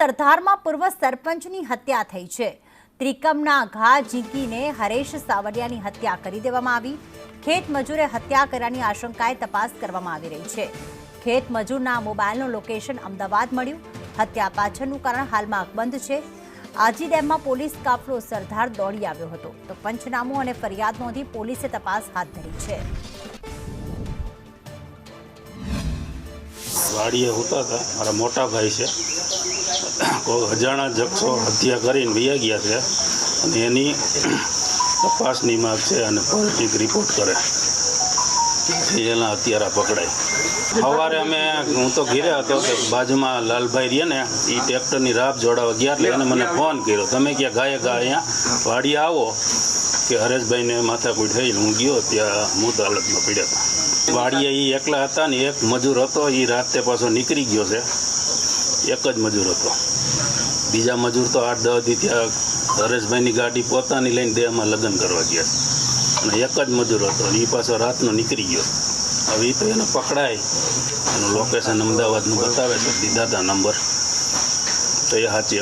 સરદારમાં પૂર્વ સરપંચની હત્યા થઈ છે। ત્રિકમના ઘા ઝીંકીને હરેશ સાવરિયાની હત્યા કરી દેવામાં આવી। ખેત મજૂરે હત્યા કર્યાની આશંકાએ તપાસ કરવામાં આવી રહી છે। ખેત મજૂરના મોબાઈલનું લોકેશન અમદાવાદ મળ્યું। હત્યા પાછળનું કારણ હાલમાં અકબંધ છે। આજી ડેમમાં પોલીસ કાફલો સરદાર દોડી આવ્યો હતો તો પંચનામું અને ફરિયાદ નોંધી પોલીસે તપાસ હાથ ધરી છે। વાડીએ હોતા હતા મારા મોટા ભાઈ છે, કોઈ અજાણા શખ્સો હત્યા કરીને વયા ગયા છે અને એની તપાસની માંગ છે અને ફોરેન્સિક રિપોર્ટ કરે એના હત્યારા પકડાય। સવારે હું તો ઘેરે હતો કે બાજુમાં લાલભાઈ રહ્યા ને એ ટ્રેક્ટરની રાપ જોડાવા ગયા એટલે એને મને ફોન કર્યો, તમે ક્યાં ગાયે ગા અહીંયા વાડીએ આવો કે હરેશભાઈને માથાકૂટ થઈ। હું ગયો ત્યાં મૂત હાલતમાં પડ્યા હતા। વાડીએ એ એકલા હતા ને એક મજૂર હતો, એ રાતે પાછો નીકળી ગયો છે। એક જ મજૂર હતો, બીજા મજૂર તો 8-10 દી ત્યાં હરેશભાઈની ગાડી પોતાની લઈને દેહમાં લગ્ન કરવા ગયા અને એક જ મજૂર હતો, એ પાછો રાતનો નીકળી ગયો। હવે એ તો એને પકડાય, એનું લોકેશન અમદાવાદનું બતાવે છે, દીધા હતા નંબર તો એ સાચી